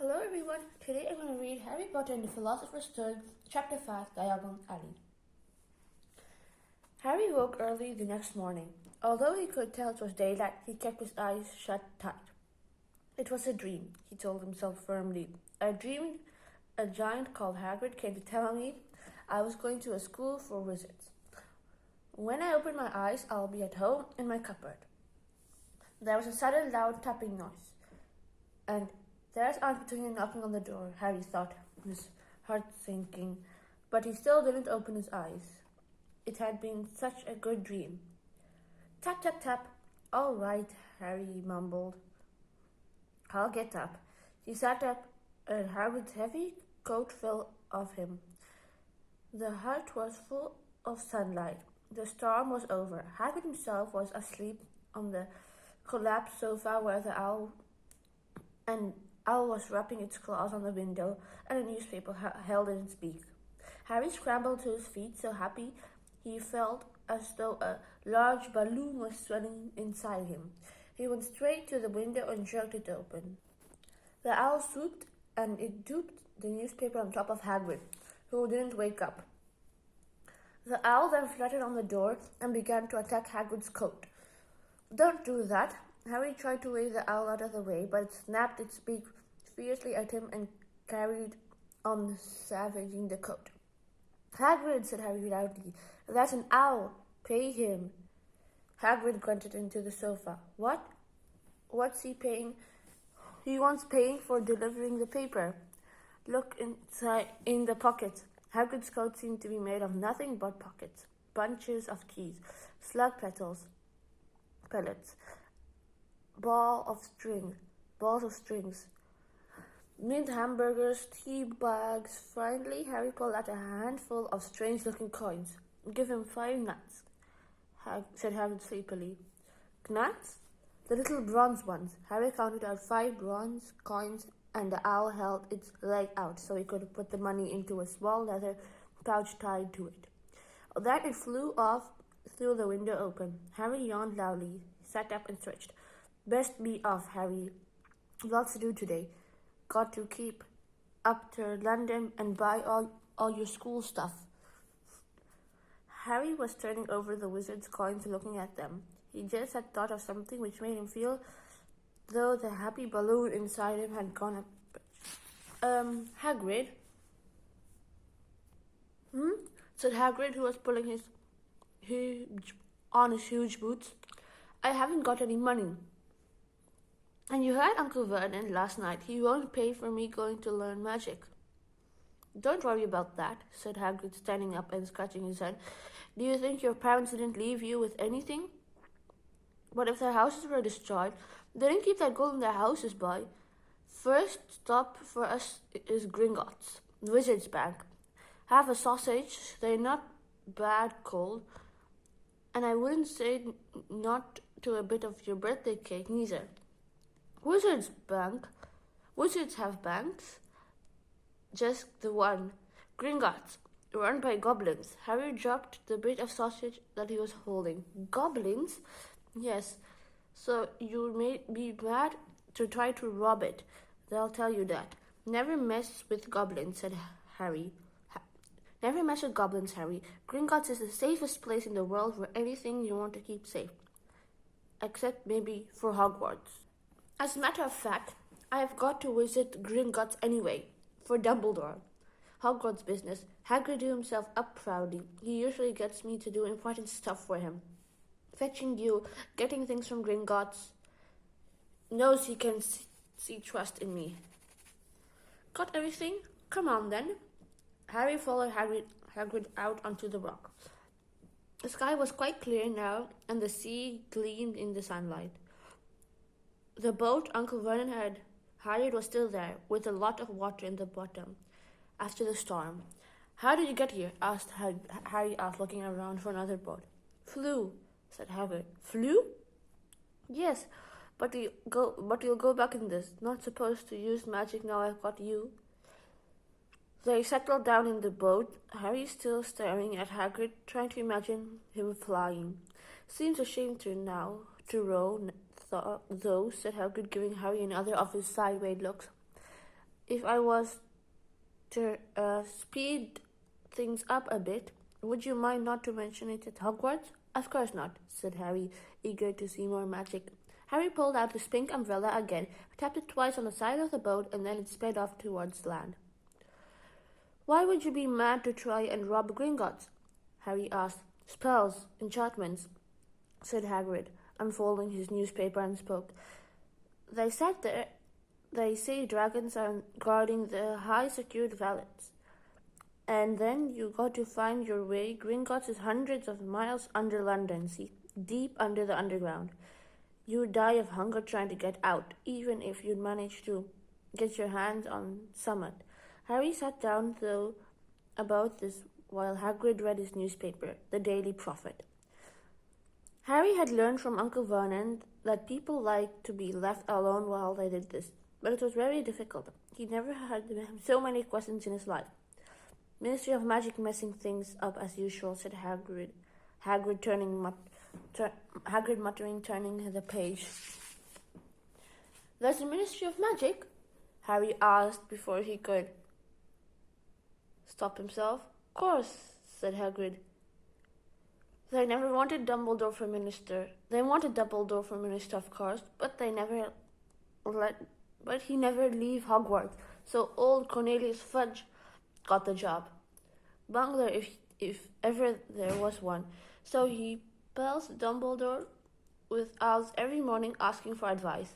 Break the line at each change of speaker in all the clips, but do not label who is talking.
Hello everyone, today I'm going to read Harry Potter and the Philosopher's Stone, Chapter 5, Diagon Alley. Harry woke early the next morning. Although he could tell it was daylight, he kept his eyes shut tight. It was a dream, he told himself firmly. I dreamed a giant called Hagrid came to tell me I was going to a school for wizards. When I open my eyes, I'll be at home in my cupboard. There was a sudden loud tapping noise, and there's Aunt Petunia knocking on the door, Harry thought, his heart sinking, but he still didn't open his eyes. It had been such a good dream. Tap, tap, tap. All right, Harry mumbled. I'll get up. He sat up, and Hagrid's heavy coat fell off him. The hut was full of sunlight. The storm was over. Hagrid himself was asleep on the collapsed sofa where the owl was wrapping its claws on the window and a newspaper held in its beak. Harry scrambled to his feet, so happy he felt as though a large balloon was swelling inside him. He went straight to the window and jerked it open. The owl swooped and it duped the newspaper on top of Hagrid, who didn't wake up. The owl then fluttered on the door and began to attack Hagrid's coat. Don't do that. Harry tried to wave the owl out of the way, but it snapped its beak fiercely at him and carried on savaging the coat. Hagrid, said Harry loudly, that's an owl. Pay him. Hagrid grunted into the sofa. What? What's he paying? He wants paying for delivering the paper. Look inside in the pocket. Hagrid's coat seemed to be made of nothing but pockets, bunches of keys, slug pellets, balls of strings, mint hamburgers, tea bags. Finally, Harry pulled out a handful of strange-looking coins. Give him 5 nuts, said Hagrid sleepily. Nuts? The little bronze ones. Harry counted out 5 bronze coins, and the owl held its leg out so he could put the money into a small leather pouch tied to it. Then it flew off through the window open. Harry yawned loudly, sat up and stretched. Best be off, Harry. Lots to do today. Got to keep up to London and buy all your school stuff. Harry was turning over the wizard's coins, looking at them. He just had thought of something which made him feel though the happy balloon inside him had gone up. Hagrid? Said Hagrid, who was pulling his huge boots. I haven't got any money. And you heard Uncle Vernon last night. He won't pay for me going to learn magic. Don't worry about that, said Hagrid, standing up and scratching his head. Do you think your parents didn't leave you with anything? But if their houses were destroyed, they didn't keep that gold in their houses, boy. First stop for us is Gringotts, the Wizard's Bank. Have a sausage. They're not bad cold. And I wouldn't say not to a bit of your birthday cake, neither. Wizard's Bank? Wizards have banks? Just the one. Gringotts, run by goblins. Harry dropped the bit of sausage that he was holding. Goblins? Yes. So you may be mad to try to rob it. They'll tell you that. Never mess with goblins, said Harry. Never mess with goblins, Harry. Gringotts is the safest place in the world for anything you want to keep safe. Except maybe for Hogwarts. As a matter of fact, I have got to visit Gringotts anyway, for Dumbledore. Hogwarts business. Hagrid drew himself up proudly. He usually gets me to do important stuff for him. Fetching you, getting things from Gringotts. Knows he can see trust in me. Got everything? Come on then. Harry followed Hagrid out onto the rock. The sky was quite clear now, and the sea gleamed in the sunlight. The boat Uncle Vernon had hired was still there, with a lot of water in the bottom, after the storm. How did you get here? Asked Harry, looking around for another boat. Flew, said Hagrid. Flew? Yes, but you'll go back in this. Not supposed to use magic now I've got you. They settled down in the boat, Harry still staring at Hagrid, trying to imagine him flying. Seems a shame to row, though, said Hagrid, giving Harry another of his sideways looks. If I was to speed things up a bit, would you mind not to mention it at Hogwarts? Of course not, said Harry, eager to see more magic. Harry pulled out his pink umbrella again, tapped it twice on the side of the boat, and then it sped off towards land. Why would you be mad to try and rob Gringotts? Harry asked. Spells, enchantments, said Hagrid, unfolding his newspaper and spoke. They say dragons are guarding the high-secured valleys. And then you got to find your way. Gringotts is hundreds of miles under London, see, deep under the underground. You'd die of hunger trying to get out, even if you'd manage to get your hands on Summit. Harry sat down, though, about this while Hagrid read his newspaper, the Daily Prophet. Harry had learned from Uncle Vernon that people liked to be left alone while they did this, but it was very difficult. He never had so many questions in his life. Ministry of Magic messing things up as usual, said Hagrid. Hagrid muttering, turning the page. There's a Ministry of Magic? Harry asked before he could stop himself. Of course, said Hagrid. They never wanted Dumbledore for minister. They wanted Dumbledore for minister, of course, but he never leave Hogwarts. So old Cornelius Fudge got the job. Bungler, if ever there was one. So he pelts Dumbledore with owls every morning asking for advice.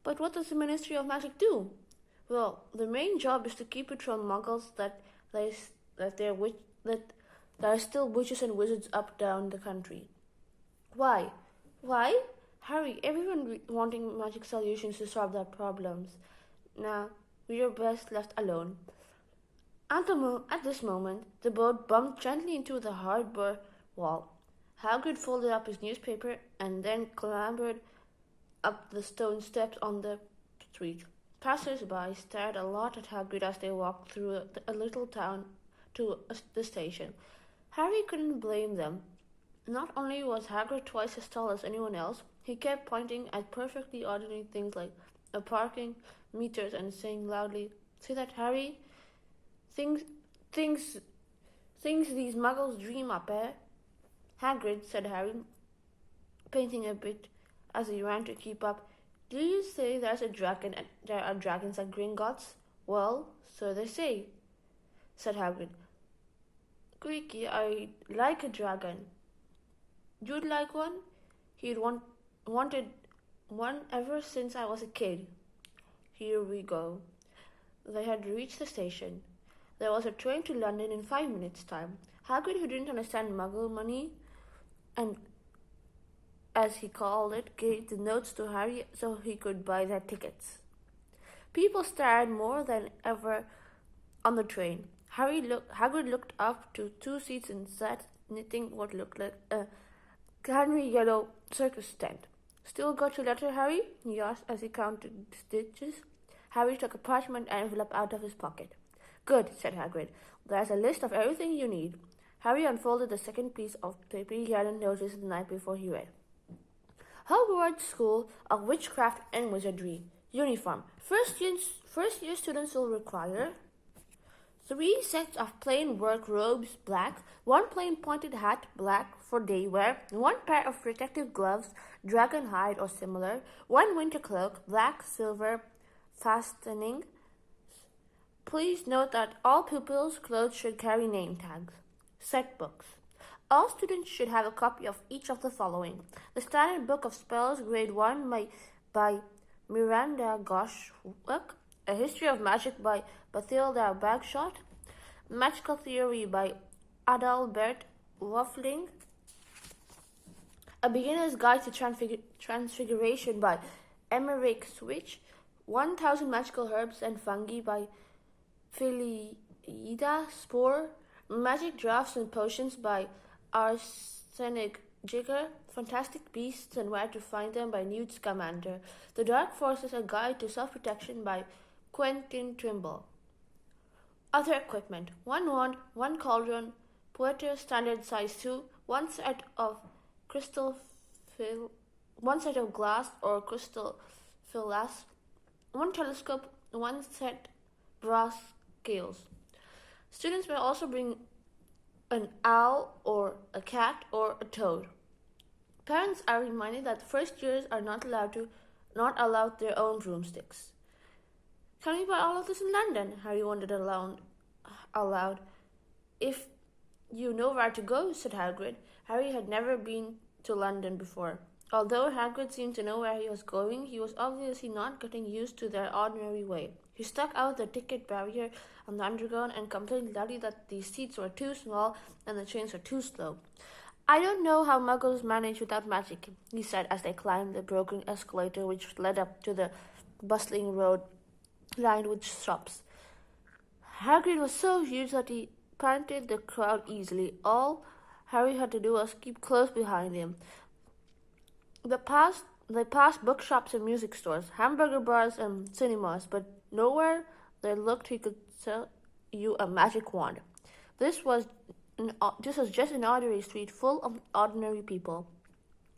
But what does the Ministry of Magic do? Well, the main job is to keep it from muggles that there are still witches and wizards up down the country. Why? Why? Harry, everyone wanting magic solutions to solve their problems. Now, we're best left alone. At this moment, the boat bumped gently into the harbour wall. Hagrid folded up his newspaper and then clambered up the stone steps on the street. Passers-by stared a lot at Hagrid as they walked through a little town to the station. Harry couldn't blame them. Not only was Hagrid twice as tall as anyone else, he kept pointing at perfectly ordinary things like parking meters and saying loudly, "See that, Harry? Things these muggles dream up, eh?" Hagrid, said Harry, painting a bit as he ran to keep up. Do you say there are dragons at Gringotts? Well, so they say, said Hagrid. Creaky, I'd like a dragon. You'd like one? He'd wanted one ever since I was a kid. Here we go. They had reached the station. There was a train to London in 5 minutes' time. Hagrid, who didn't understand muggle money, and as he called it, gave the notes to Harry so he could buy their tickets. People stared more than ever on the train. Hagrid looked up to 2 seats and sat knitting what looked like a canary yellow circus tent. Still got your letter, Harry? He asked as he counted stitches. Harry took a parchment envelope out of his pocket. Good, said Hagrid. There's a list of everything you need. Harry unfolded the second piece of paper he hadn't noticed the night before he read. Hogwarts School of Witchcraft and Wizardry. Uniform. First year students will require 3 sets of plain work robes, black, 1 plain pointed hat, black, for day wear, 1 pair of protective gloves, dragon hide or similar, 1 winter cloak, black, silver, fastening. Please note that all pupils' clothes should carry name tags. Set books. All students should have a copy of each of the following. The Standard Book of Spells, Grade 1 by Miranda Goshawk, A History of Magic by Bathilda Bagshot, Magical Theory by Adalbert Waffling, A Beginner's Guide to Transfiguration by Emmerich Switch, 1000 Magical Herbs and Fungi by Philida Spore, Magic Drafts and Potions by Arsenic Jigger, Fantastic Beasts and Where to Find Them by Newt Scamander, The Dark Forces, A Guide to Self-Protection by Quentin Trimble. Other equipment: 1 wand, 1 cauldron, Poetter standard size 2, 1 set of glass or crystal flasks, 1 telescope, 1 set brass scales. Students may also bring an owl or a cat or a toad. Parents are reminded that first years are not allowed their own broomsticks. Can we buy all of this in London? Harry wondered aloud. If you know where to go, said Hagrid. Harry had never been to London before. Although Hagrid seemed to know where he was going, he was obviously not getting used to their ordinary way. He stuck out the ticket barrier on the underground and complained loudly that the seats were too small and the trains were too slow. I don't know how muggles manage without magic, he said as they climbed the broken escalator which led up to the bustling road lined with shops. Hagrid was so huge that he parted the crowd easily. All Harry had to do was keep close behind him. They passed bookshops and music stores, hamburger bars and cinemas, but nowhere they looked he could sell you a magic wand. This was just an ordinary street full of ordinary people.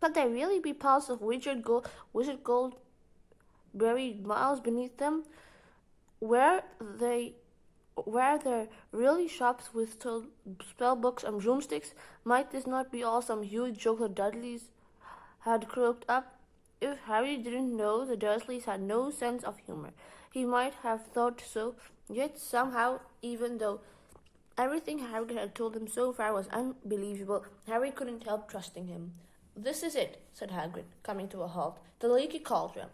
Could there really be piles of wizard gold buried miles beneath them? Were there really shops with spell books and broomsticks? Might this not be all some huge joke the Dudleys had cooked up? If Harry didn't know the Dursleys had no sense of humor, he might have thought so. Yet somehow, even though everything Hagrid had told him so far was unbelievable, Harry couldn't help trusting him. This is it, said Hagrid, coming to a halt. The Leaky Cauldron.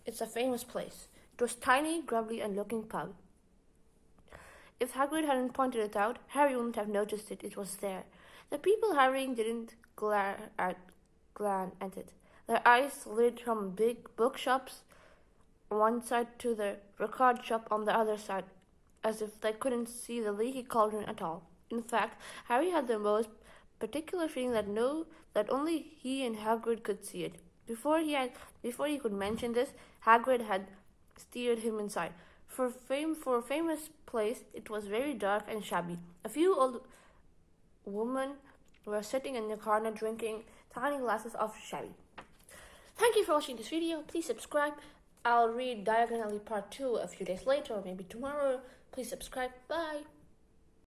It's a famous place. It was tiny, grumbly, and looking pug. If Hagrid hadn't pointed it out, Harry wouldn't have noticed it. It was there. The people hurrying didn't glance at it. Their eyes slid from big bookshops on one side to the record shop on the other side, as if they couldn't see the Leaky Cauldron at all. In fact, Harry had the most particular feeling that only he and Hagrid could see it. Before he could mention this, Hagrid had steered him inside. For a famous place, it was very dark and shabby. A few old women were sitting in the corner drinking tiny glasses of sherry. Thank you for watching this video. Please subscribe. I'll read Diagon Alley Part 2 a few days later or maybe tomorrow. Please subscribe. Bye.